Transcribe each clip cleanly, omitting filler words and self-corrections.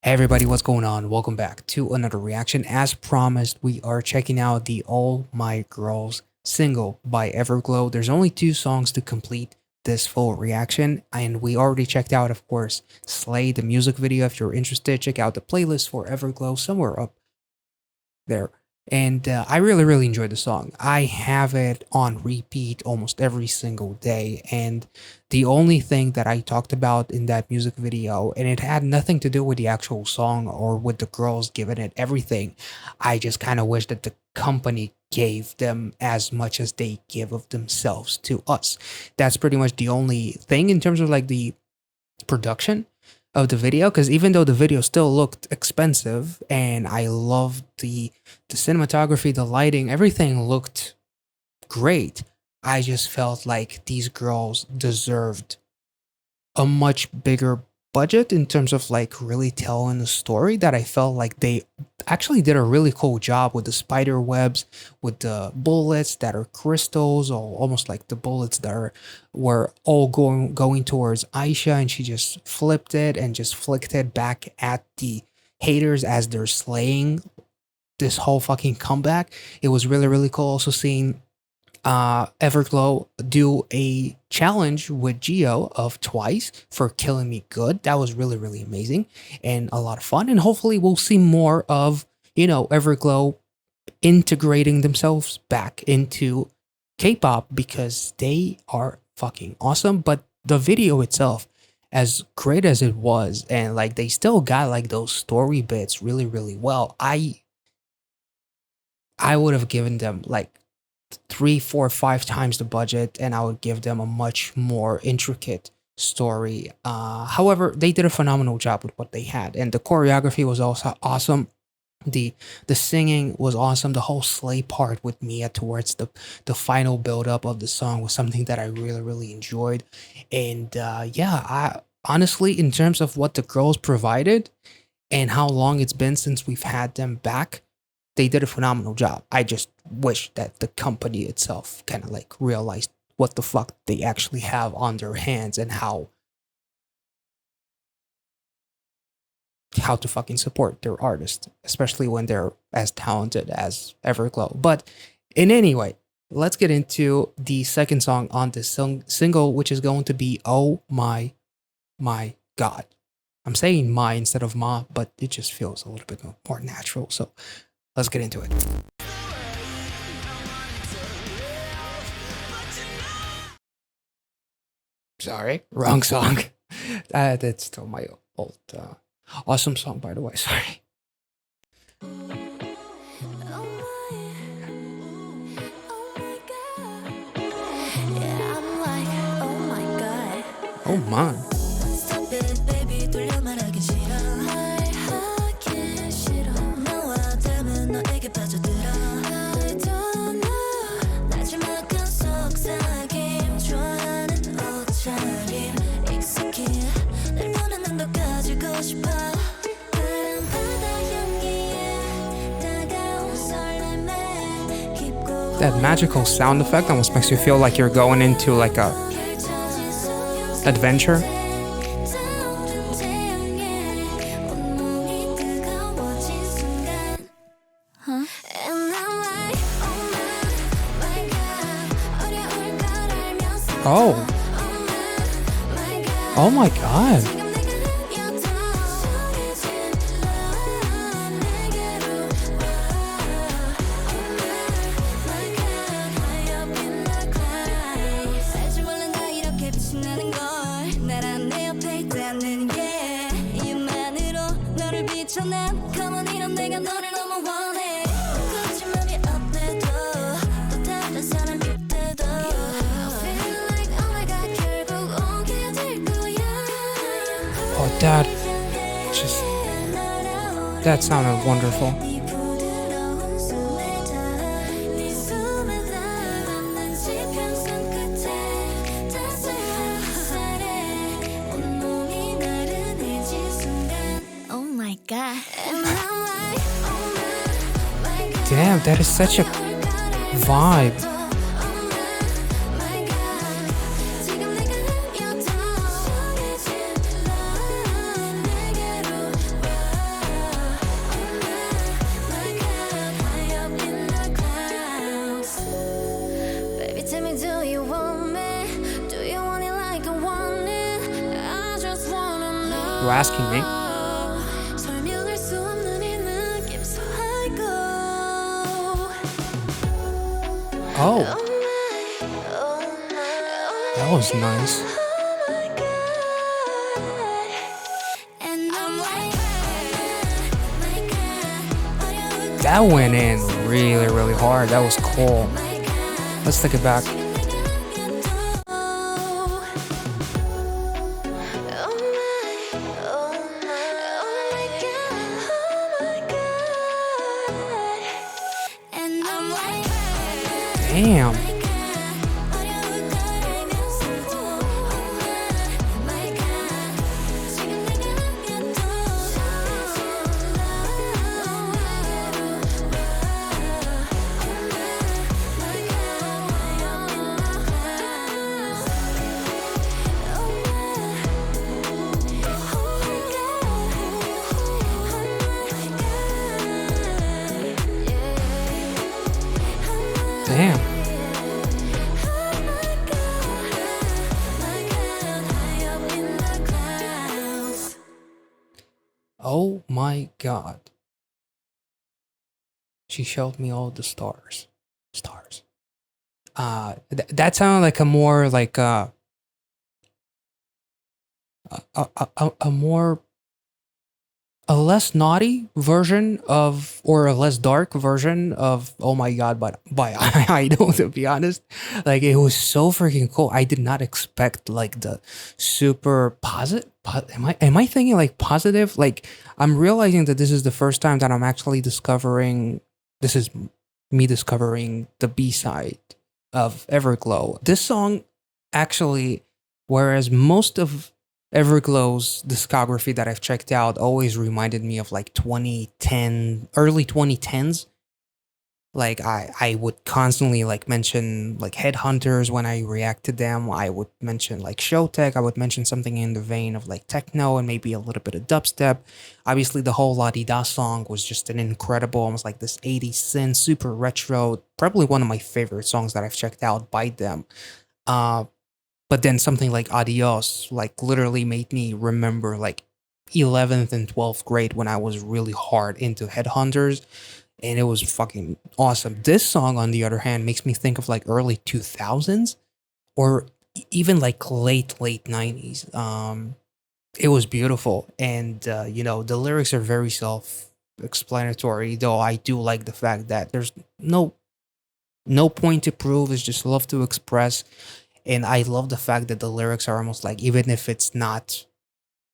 Hey everybody, what's going on? Welcome back to another reaction. As promised, we are checking out the All My Girls single by EVERGLOW. There's only 2 songs to complete this full reaction, and we already checked out, of course, Slay, the music video. If you're interested, check out the playlist for EVERGLOW somewhere up there. And I really enjoyed the song. I have it on repeat almost every single day. And the only thing that I talked about in that music video, and it had nothing to do with the actual song or with the girls giving it everything. I just kind of wish that the company gave them as much as they give of themselves to us. That's pretty much the only thing in terms of like the production of the video, because even though the video still looked expensive and I loved the cinematography, the lighting, everything looked great, I just felt like these girls deserved a much bigger budget in terms of like really telling the story. That I felt like they actually did a really cool job with the spider webs, with the bullets that are crystals, or almost like the bullets that were all going towards Aisha, and she just flipped it and just flicked it back at the haters as they're slaying this whole fucking comeback. It was really cool. Also seeing EVERGLOW do a challenge with Geo of Twice for Killing Me Good. That was really amazing and a lot of fun. And hopefully we'll see more of, EVERGLOW integrating themselves back into K-pop, because they are fucking awesome. But the video itself, as great as it was, and like they still got like those story bits really well. I would have given them like 3, 4, 5 times the budget, and I would give them a much more intricate story. However, they did a phenomenal job with what they had, and the choreography was also awesome. The singing was awesome. The whole slay part with Mia towards the final build up of the song was something that I really enjoyed. And yeah, I honestly, in terms of what the girls provided and how long it's been since we've had them back, they did a phenomenal job. I just wish that the company itself kind of like realized what the fuck they actually have on their hands, and how to fucking support their artists, especially when they're as talented as EVERGLOW. But in any way, let's get into the second song on this single, which is going to be Oh My God. I'm saying my instead of ma, but it just feels a little bit more natural. So let's get into it. Sorry, wrong song. That's still my old awesome song, by the way. Sorry. Oh man. That magical sound effect almost makes you feel like you're going into like a adventure. Huh? Oh. Oh my god. Oh, that sounded wonderful. Oh my god. Damn, that is such a vibe. you're asking me. 설명할 수 없는 이 느낌 so I go. Oh, Oh my, oh my, that was nice. oh my God. And I'm like, my God, 어려울 것 That went in really, really hard. That was cool. Let's take it back. Damn. Damn. Oh my god. She showed me all the stars. Stars. That sounded like a more like a more a less naughty version of, or a less dark version of "Oh My God" but by Idol, to be honest. Like, it was so freaking cool. I did not expect like the super positive. Am I thinking like positive? Like, I'm realizing that this is the first time that I'm actually discovering. This is me discovering the B side of Everglow. This song actually, whereas most of Everglow's discography that I've checked out always reminded me of like 2010, early 2010s. Like, I would constantly like mention like headhunters when I react to them. I would mention like Showtech. I would mention something in the vein of like techno and maybe a little bit of dubstep. Obviously, the whole La Di Da song was just an incredible, almost like this 80s synth, super retro. Probably one of my favorite songs that I've checked out by them. Uh, but then something like Adios, like, literally made me remember like 11th and 12th grade when I was really hard into headhunters, and it was fucking awesome. This song, on the other hand, makes me think of like early 2000s, or even like late 90s. It was beautiful, and the lyrics are very self-explanatory. Though I do like the fact that there's no point to prove. It's just love to express, and I love the fact that the lyrics are almost like, even if it's not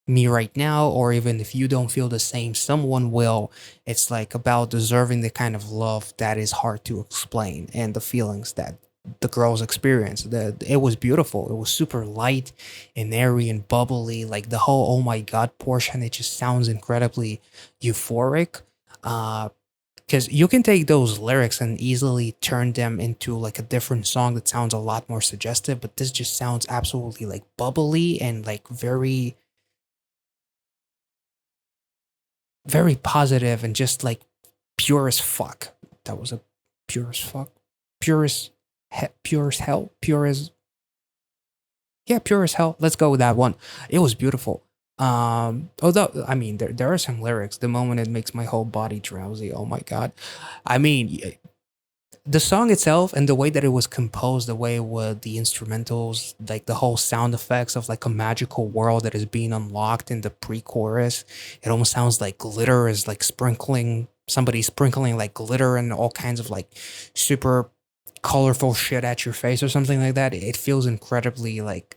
me right now, or even if you don't feel the same, someone will. It's like about deserving the kind of love that is hard to explain, and the feelings that the girls experience. It was beautiful. It was super light and airy and bubbly. Like, the whole "Oh my God" portion, it just sounds incredibly euphoric. Because you can take those lyrics and easily turn them into like a different song that sounds a lot more suggestive, but this just sounds absolutely like bubbly and like very, very positive, and just like pure as fuck. That was a pure as fuck, pure as pure as hell, pure as, yeah, pure as hell. Let's go with that one. It was beautiful. Although, I mean, there are some lyrics. The moment it makes my whole body drowsy. Oh my god. I mean, the song itself and the way that it was composed, the way with the instrumentals, like the whole sound effects of like a magical world that is being unlocked in the pre-chorus. It almost sounds like glitter is like sprinkling, somebody sprinkling like glitter and all kinds of like super colorful shit at your face or something like that. It feels incredibly like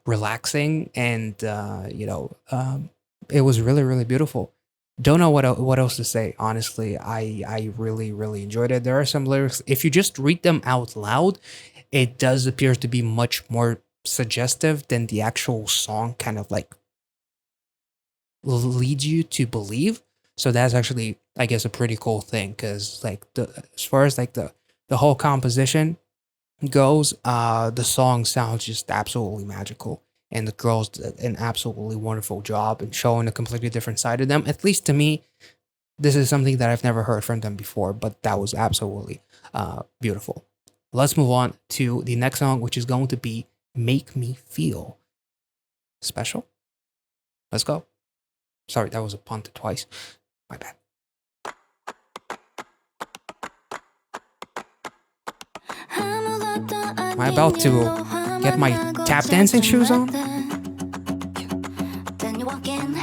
relaxing, and it was really, really beautiful. Don't know what else to say. Honestly, I really, really enjoyed it. There are some lyrics, if you just read them out loud, it does appear to be much more suggestive than the actual song kind of like leads you to believe. So that's actually, I guess, a pretty cool thing, because like, as far as like the whole composition goes, the song sounds just absolutely magical, and the girls did an absolutely wonderful job in showing a completely different side of them. At least to me, this is something that I've never heard from them before, but that was absolutely beautiful. Let's move on to the next song, which is going to be "Make Me Feel Special." Let's go. Sorry, that was a pun twice. My bad. Am I about to get my tap dancing shoes on? Then you walk in.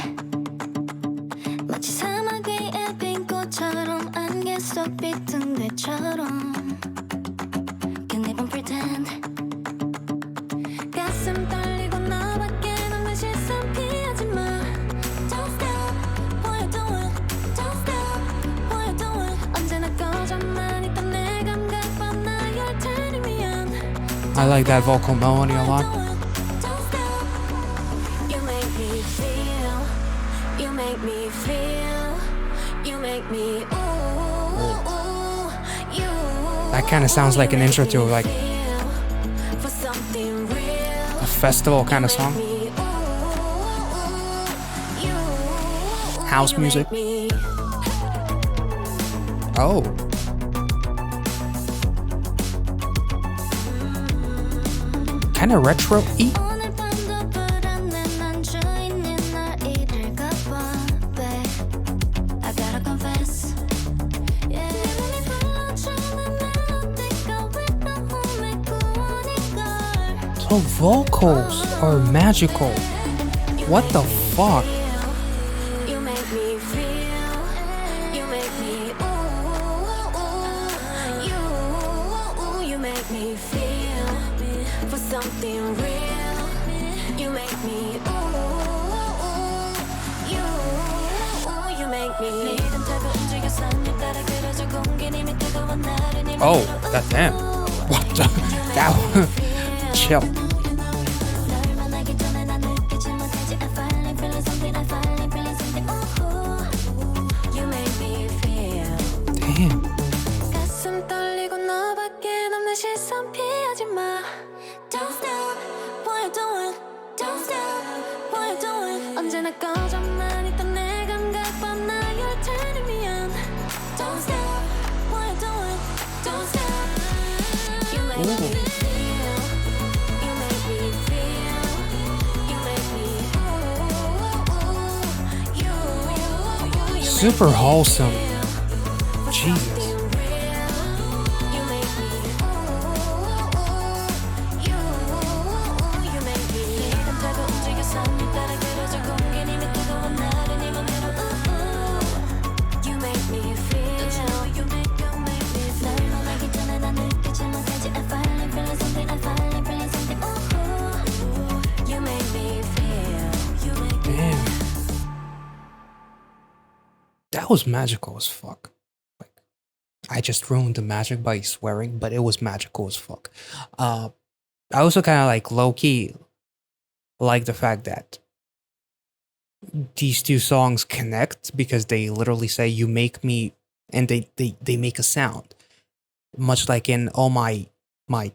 마치 사막 위에 핀 꽃처럼 안개 속 빛은 내처럼. Can even pretend. 가슴 떨리고 너밖에 없는 시선 피하지 마. Don't stop, what you doing? Don't stop, what you doing? 언제나 꺼져만 있던 내 감각 뻔나 you're turning me on. I like that vocal melody a lot. Don't stop, you make me feel, you make me feel, you make me ooh, ooh, you. That kind of sounds like an intro to like For something real. a festival kind of song. House music. Oh. Kind of retro-y. 오늘 밤도 불안해 난 주인이 날 잃을까 봐 babe I gotta confess yeah. 내 맘이 불러주는 멜로디가 외로움의 구원이걸 So vocals are magical. What the fuck? You make me feel, you make me ooh, you make me feel for something real. You make me ooh, you make me. 네가 타고 움직여 산을 따라 그려져 공기님이 뜨거워 나를 Oh, goddamn. What the? That one. Chill. 널 만나기 전에 난 느끼지 못하지 I finally feeling something I finally feeling something ooh you make me feel Damn. 가슴 떨리고 너밖에 없는 시선 피하지 마 Don't stop what you doing Don't stop what you doing 언제나 꺼져만 있던 내 감각 뻔나 you're turning me on Don't stop what you doing Don't stop You make me Ooh. feel You make me feel You make me you Super wholesome. Jesus. Damn. That was magical as fuck. Like, I just ruined the magic by swearing, but it was magical as fuck. I also kind of like low key like the fact that these two songs connect because they literally say you make me, and they make a sound, much like in Oh My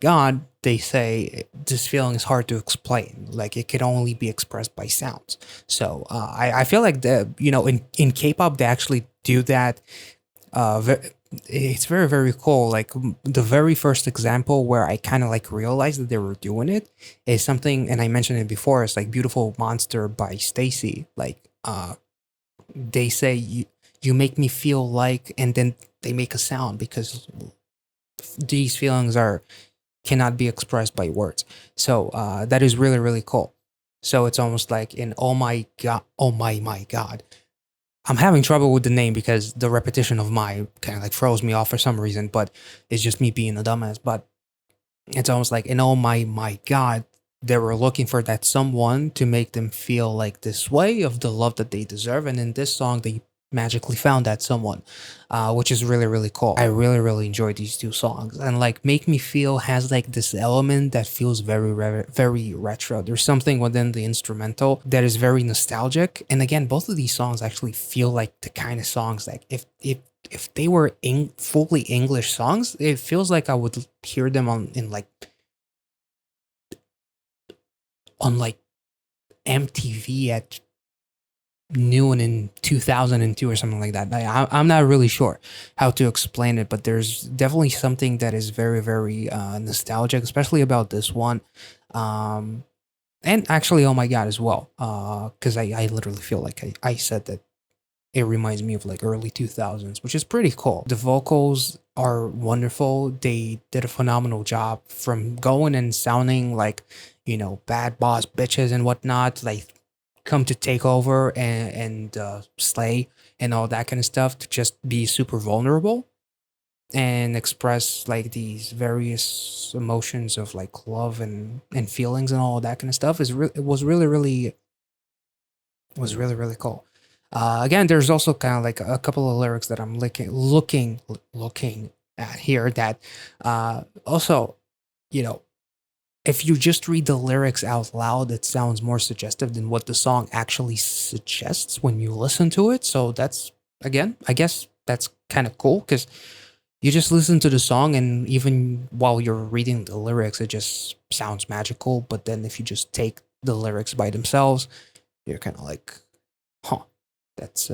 God, they say this feeling is hard to explain, like it can only be expressed by sounds. So I feel like in K-pop they actually do that. It's very, very cool. Like the very first example where I kind of like realized that they were doing it is something, and I mentioned it before, it's like Beautiful Monster by Stacy. Like they say you make me feel like, and then they make a sound because these feelings cannot be expressed by words. So that is really, really cool. So it's almost like in Oh My God, oh my God. I'm having trouble with the name because the repetition of my kind of like throws me off for some reason, but it's just me being a dumbass. But it's almost like in Oh My God, they were looking for that someone to make them feel like this way of the love that they deserve. And in this song, they magically found that someone, which is really, really cool. I really, really enjoyed these two songs. And like Make Me Feel has like this element that feels very, very retro. There's something within the instrumental that is very nostalgic. And again, both of these songs actually feel like the kind of songs like if they were fully English songs, it feels like I would hear them on MTV at noon in 2002 or something like that. I'm not really sure how to explain it, but there's definitely something that is very, very nostalgic, especially about this one. And actually, oh my god, as well. Because I literally feel like I said that it reminds me of like early 2000s, which is pretty cool. The vocals are wonderful. They did a phenomenal job from going and sounding like, bad boss bitches and whatnot, like come to take over and slay and all that kind of stuff, to just be super vulnerable and express like these various emotions of like love and feelings and all that kind of stuff. It was really cool. Again, there's also kind of like a couple of lyrics that I'm looking at here that also, you know, if you just read the lyrics out loud, it sounds more suggestive than what the song actually suggests when you listen to it. So that's, again, I guess that's kind of cool, because you just listen to the song, and even while you're reading the lyrics, it just sounds magical. But then if you just take the lyrics by themselves, you're kind of like, huh, that's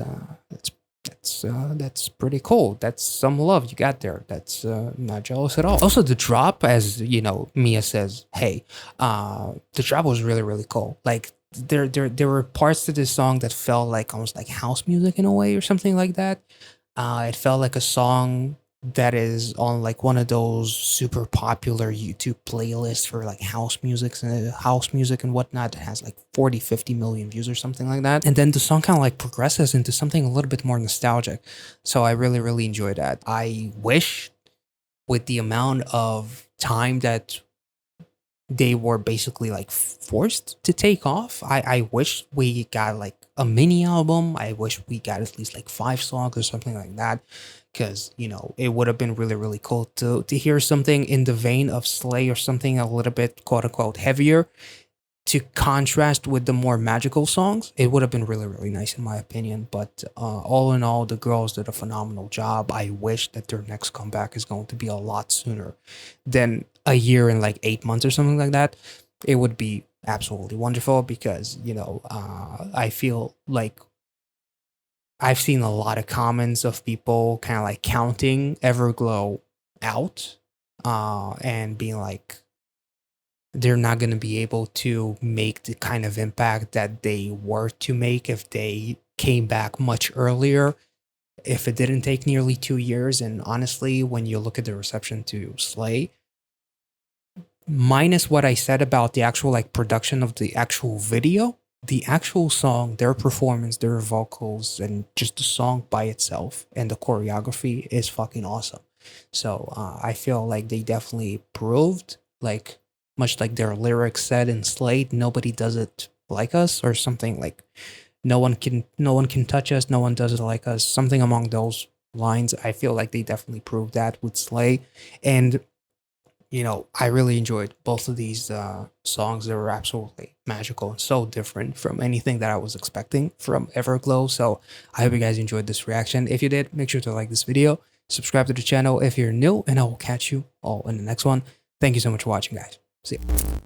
that's pretty cool. That's some love you got there. That's not jealous at all. Also, the drop, as you know, Mia says, "Hey," the drop was really cool. Like there were parts to this song that felt like almost like house music in a way or something like that. It felt like a song that is on like one of those super popular YouTube playlists for like house music and whatnot, that has like 40, 50 million views or something like that. And then the song kind of like progresses into something a little bit more nostalgic. So I really enjoy that. I wish, with the amount of time that they were basically like forced to take off, I wish we got like a mini album. I wish we got at least like 5 songs or something like that, because it would have been really cool to hear something in the vein of Slay, or something a little bit quote unquote heavier, to contrast with the more magical songs. It would have been really nice in my opinion. But all in all, the girls did a phenomenal job. I wish that their next comeback is going to be a lot sooner than a year and like 8 months or something like that. It would be absolutely wonderful, because I feel like I've seen a lot of comments of people kind of like counting Everglow out, and being like, they're not going to be able to make the kind of impact that they were to make if they came back much earlier, if it didn't take nearly 2 years. And honestly, when you look at the reception to Slay, minus what I said about the actual like production of the actual video, the actual song, their performance, their vocals, and just the song by itself and the choreography is fucking awesome. So I feel like they definitely proved, like, much like their lyrics said in Slate, nobody does it like us, or something like, no one can touch us, no one does it like us, something among those lines. I feel like they definitely proved that with Slay. And I really enjoyed both of these songs. They were absolutely magical and so different from anything that I was expecting from Everglow. So I hope you guys enjoyed this reaction. If you did, make sure to like this video, subscribe to the channel if you're new, and I will catch you all in the next one. Thank you so much for watching, guys. See ya.